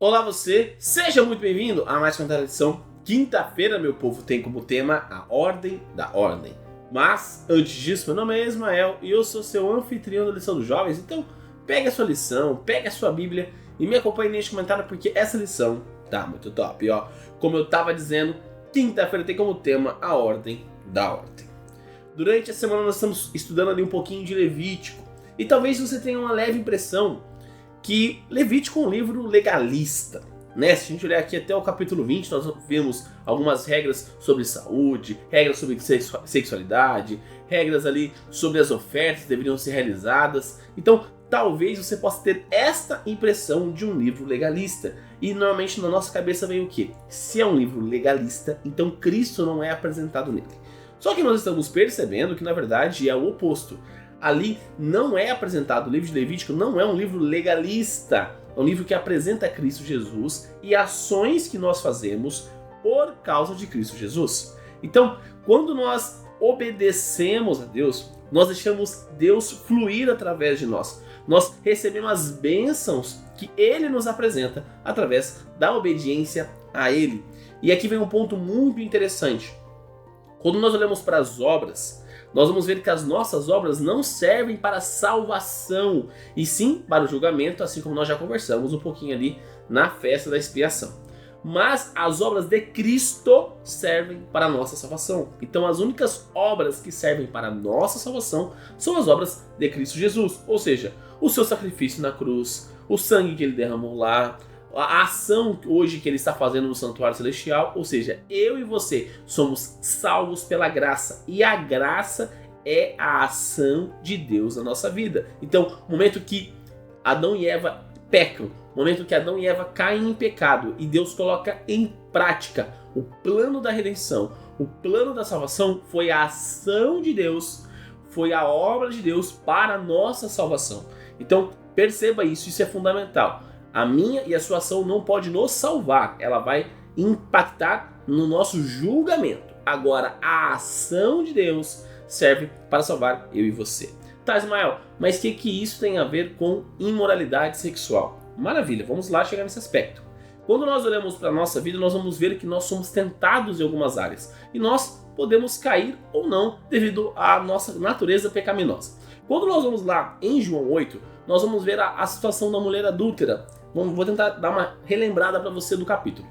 Olá você, seja muito bem-vindo a mais uma lição. Quinta-feira, meu povo, tem como tema a ordem da ordem. Mas, antes disso, meu nome é Ismael e eu sou seu anfitrião da lição dos jovens. Então, pegue a sua lição, pegue a sua Bíblia e me acompanhe neste comentário porque essa lição tá muito top. E, como eu tava dizendo, quinta-feira tem como tema a ordem da ordem. Durante a semana nós estamos estudando ali um pouquinho de Levítico e talvez você tenha uma leve impressão que Levítico é um livro legalista, né? Se a gente olhar aqui até o capítulo 20, nós vemos algumas regras sobre saúde, regras sobre sexualidade, regras ali sobre as ofertas que deveriam ser realizadas. Então, talvez você possa ter esta impressão de um livro legalista. E normalmente na nossa cabeça vem o quê? Se é um livro legalista, então Cristo não é apresentado nele. Só que nós estamos percebendo que na verdade é o oposto. Ali não é apresentado, o livro de Levítico não é um livro legalista, é um livro que apresenta Cristo Jesus e ações que nós fazemos por causa de Cristo Jesus. Então, quando nós obedecemos a Deus, nós deixamos Deus fluir através de nós. Nós recebemos as bênçãos que Ele nos apresenta através da obediência a Ele. E aqui vem um ponto muito interessante. Quando nós olhamos para as obras, nós vamos ver que as nossas obras não servem para salvação, e sim para o julgamento, assim como nós já conversamos um pouquinho ali na festa da expiação. Mas as obras de Cristo servem para a nossa salvação. Então as únicas obras que servem para a nossa salvação são as obras de Cristo Jesus. Ou seja, o seu sacrifício na cruz, o sangue que Ele derramou lá, a ação hoje que Ele está fazendo no santuário celestial. Ou seja, eu e você somos salvos pela graça. E a graça é a ação de Deus na nossa vida. Então, no momento que Adão e Eva pecam, no momento que Adão e Eva caem em pecado e Deus coloca em prática o plano da redenção, o plano da salvação, foi a ação de Deus, foi a obra de Deus para a nossa salvação. Então, perceba isso é fundamental. A minha e a sua ação não pode nos salvar, ela vai impactar no nosso julgamento. Agora, a ação de Deus serve para salvar eu e você. Tá, Ismael, mas o que isso tem a ver com imoralidade sexual? Maravilha, vamos lá chegar nesse aspecto. Quando nós olhamos para a nossa vida, nós vamos ver que nós somos tentados em algumas áreas. E nós podemos cair ou não devido à nossa natureza pecaminosa. Quando nós vamos lá em João 8, nós vamos ver a situação da mulher adúltera. Vou tentar dar uma relembrada para você do capítulo.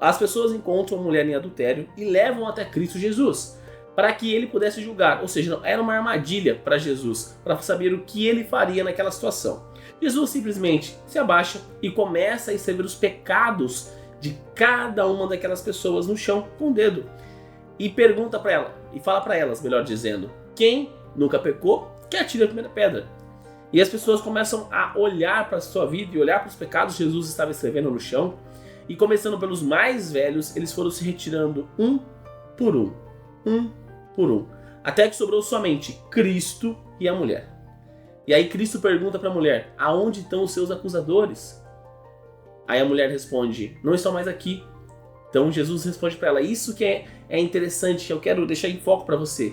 As pessoas encontram a mulher em adultério e levam até Cristo Jesus para que ele pudesse julgar. Ou seja, era uma armadilha para Jesus, para saber o que ele faria naquela situação. Jesus simplesmente se abaixa e começa a escrever os pecados de cada uma daquelas pessoas no chão com o dedo. E pergunta para ela, e fala para elas, melhor dizendo, quem nunca pecou, que atire a primeira pedra. E as pessoas começam a olhar para a sua vida e olhar para os pecados que Jesus estava escrevendo no chão. E começando pelos mais velhos, eles foram se retirando um por um. Até que sobrou somente Cristo e a mulher. E aí Cristo pergunta para a mulher, aonde estão os seus acusadores? Aí a mulher responde, não estão mais aqui. Então Jesus responde para ela, isso que é interessante, que eu quero deixar em foco para você.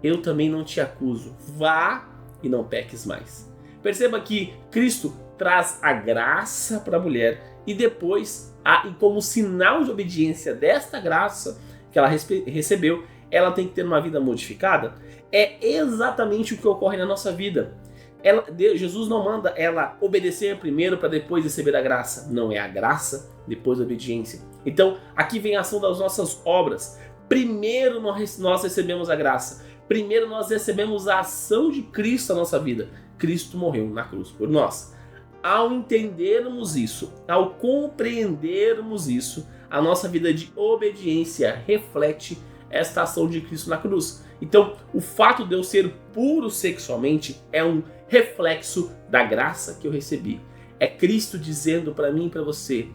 Eu também não te acuso, vá e não peques mais. Perceba que Cristo traz a graça para a mulher e depois, e como sinal de obediência desta graça que ela recebeu, ela tem que ter uma vida modificada. É exatamente o que ocorre na nossa vida. Jesus não manda ela obedecer primeiro para depois receber a graça. Não, é a graça, depois a obediência. Então, aqui vem a ação das nossas obras. Primeiro nós recebemos a graça. Primeiro nós recebemos a ação de Cristo na nossa vida. Cristo morreu na cruz por nós. Ao entendermos isso, ao compreendermos isso, a nossa vida de obediência reflete esta ação de Cristo na cruz. Então, o fato de eu ser puro sexualmente é um reflexo da graça que eu recebi. É Cristo dizendo para mim e para você,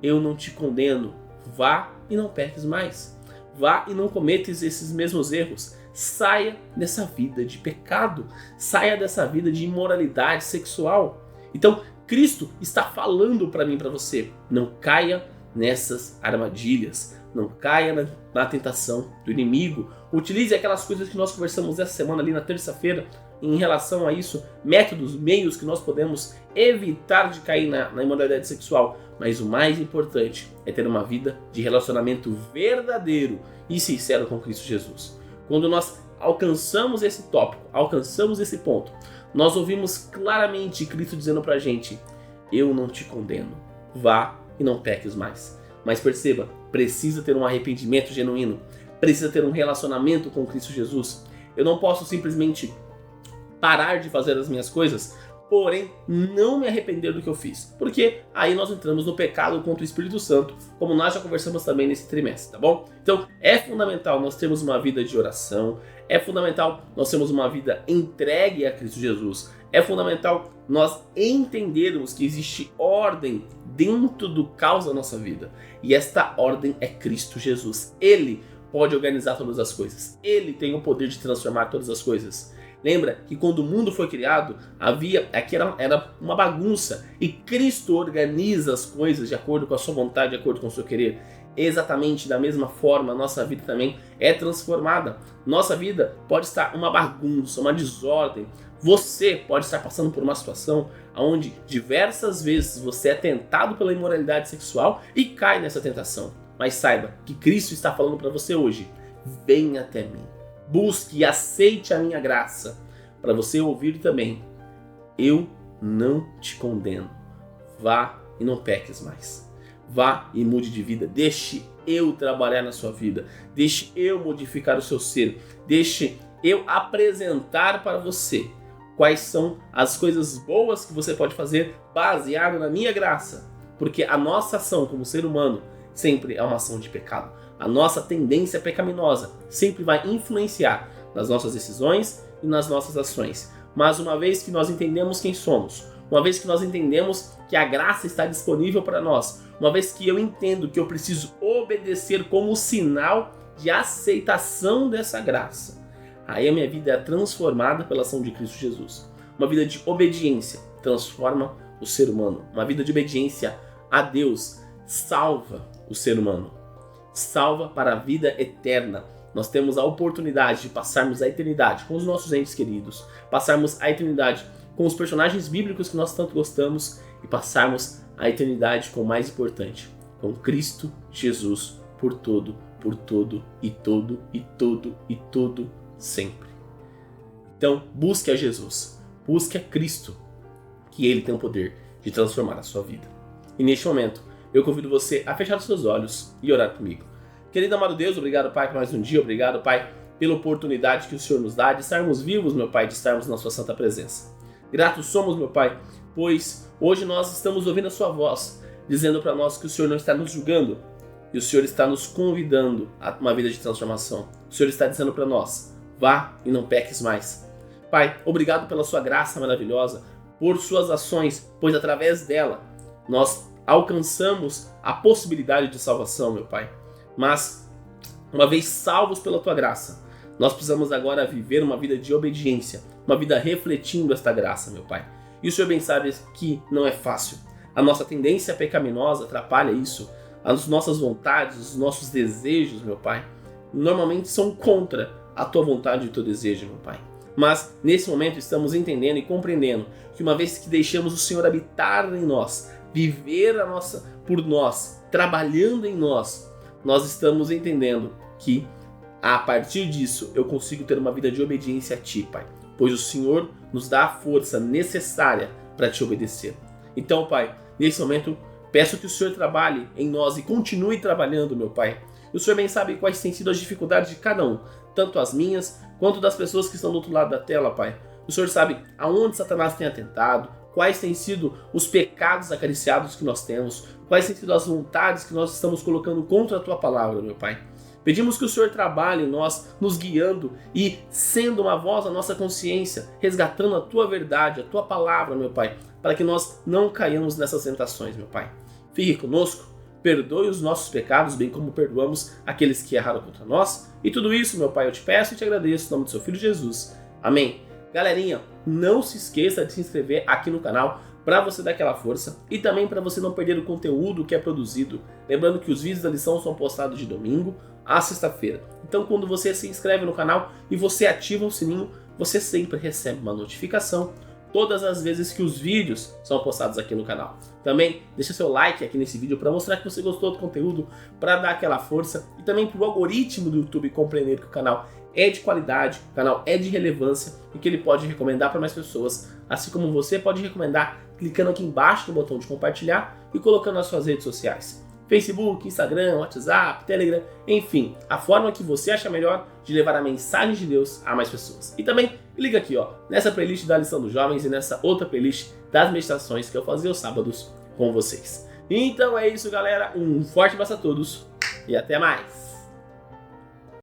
eu não te condeno, vá e não peques mais. Vá e não cometas esses mesmos erros. Saia dessa vida de pecado, saia dessa vida de imoralidade sexual. Então, Cristo está falando para mim e para você, não caia nessas armadilhas, não caia na tentação do inimigo. Utilize aquelas coisas que nós conversamos essa semana ali na terça-feira, em relação a isso, métodos, meios que nós podemos evitar de cair na imoralidade sexual. Mas o mais importante é ter uma vida de relacionamento verdadeiro e sincero com Cristo Jesus. Quando nós alcançamos esse tópico, alcançamos esse ponto, nós ouvimos claramente Cristo dizendo pra gente: eu não te condeno, vá e não peques mais. Mas perceba, precisa ter um arrependimento genuíno, precisa ter um relacionamento com Cristo Jesus. Eu não posso simplesmente parar de fazer as minhas coisas, porém não me arrepender do que eu fiz, porque aí nós entramos no pecado contra o Espírito Santo, como nós já conversamos também nesse trimestre, tá bom? Então é fundamental nós termos uma vida de oração, é fundamental nós termos uma vida entregue a Cristo Jesus, é fundamental nós entendermos que existe ordem dentro do caos da nossa vida, e esta ordem é Cristo Jesus. Ele pode organizar todas as coisas, Ele tem o poder de transformar todas as coisas. Lembra que quando o mundo foi criado, era uma bagunça, e Cristo organiza as coisas de acordo com a sua vontade, de acordo com o seu querer. Exatamente da mesma forma, a nossa vida também é transformada. Nossa vida pode estar uma bagunça, uma desordem. Você pode estar passando por uma situação onde diversas vezes você é tentado pela imoralidade sexual e cai nessa tentação. Mas saiba que Cristo está falando para você hoje: venha até mim. Busque e aceite a minha graça, para você ouvir também: eu não te condeno. Vá e não peques mais. Vá e mude de vida. Deixe eu trabalhar na sua vida. Deixe eu modificar o seu ser. Deixe eu apresentar para você quais são as coisas boas que você pode fazer baseado na minha graça. Porque a nossa ação como ser humano sempre é uma ação de pecado. A nossa tendência pecaminosa sempre vai influenciar nas nossas decisões e nas nossas ações. Mas uma vez que nós entendemos quem somos, uma vez que nós entendemos que a graça está disponível para nós, uma vez que eu entendo que eu preciso obedecer como sinal de aceitação dessa graça, aí a minha vida é transformada pela ação de Cristo Jesus. Uma vida de obediência transforma o ser humano. Uma vida de obediência a Deus salva o ser humano. Salva para a vida eterna. Nós temos a oportunidade de passarmos a eternidade com os nossos entes queridos, passarmos a eternidade com os personagens bíblicos que nós tanto gostamos e passarmos a eternidade com o mais importante, com Cristo Jesus por todo e todo sempre. Então busque a Jesus, busque a Cristo, que Ele tem o poder de transformar a sua vida. E neste momento eu convido você a fechar os seus olhos e orar comigo. Querido amado Deus, obrigado, Pai, por mais um dia. Obrigado, Pai, pela oportunidade que o Senhor nos dá de estarmos vivos, meu Pai, de estarmos na sua santa presença. Gratos somos, meu Pai, pois hoje nós estamos ouvindo a sua voz, dizendo para nós que o Senhor não está nos julgando, e o Senhor está nos convidando a uma vida de transformação. O Senhor está dizendo para nós: vá e não peques mais. Pai, obrigado pela sua graça maravilhosa, por suas ações, pois através dela nós alcançamos a possibilidade de salvação, meu Pai. Mas, uma vez salvos pela tua graça, nós precisamos agora viver uma vida de obediência, uma vida refletindo esta graça, meu Pai. E o Senhor bem sabe que não é fácil. A nossa tendência pecaminosa atrapalha isso. As nossas vontades, os nossos desejos, meu Pai, normalmente são contra a tua vontade e o teu desejo, meu Pai. Mas, nesse momento, estamos entendendo e compreendendo que uma vez que deixamos o Senhor habitar em nós, viver por nós, trabalhando em nós, nós estamos entendendo que a partir disso eu consigo ter uma vida de obediência a Ti, Pai, pois o Senhor nos dá a força necessária para Te obedecer. Então, Pai, nesse momento peço que o Senhor trabalhe em nós e continue trabalhando, meu Pai. O Senhor bem sabe quais têm sido as dificuldades de cada um, tanto as minhas quanto das pessoas que estão do outro lado da tela, Pai. O Senhor sabe aonde Satanás tem atentado, quais têm sido os pecados acariciados que nós temos, quais têm sido as vontades que nós estamos colocando contra a Tua palavra, meu Pai. Pedimos que o Senhor trabalhe em nós, nos guiando e sendo uma voz à nossa consciência, resgatando a Tua verdade, a Tua palavra, meu Pai, para que nós não caiamos nessas tentações, meu Pai. Fique conosco, perdoe os nossos pecados, bem como perdoamos aqueles que erraram contra nós. E tudo isso, meu Pai, eu te peço e te agradeço em nome do Seu Filho Jesus. Amém. Galerinha, não se esqueça de se inscrever aqui no canal para você dar aquela força e também para você não perder o conteúdo que é produzido. Lembrando que os vídeos da lição são postados de domingo a sexta-feira. Então, quando você se inscreve no canal e você ativa o sininho, você sempre recebe uma notificação todas as vezes que os vídeos são postados aqui no canal. Também deixa seu like aqui nesse vídeo para mostrar que você gostou do conteúdo, para dar aquela força e também para o algoritmo do YouTube compreender que o canal é de qualidade, o canal é de relevância e que ele pode recomendar para mais pessoas, assim como você pode recomendar clicando aqui embaixo no botão de compartilhar e colocando nas suas redes sociais. Facebook, Instagram, WhatsApp, Telegram, enfim, a forma que você acha melhor de levar a mensagem de Deus a mais pessoas. E também liga aqui, ó, nessa playlist da Lição dos Jovens e nessa outra playlist das meditações que eu fazia aos sábados com vocês. Então é isso, galera, um forte abraço a todos e até mais!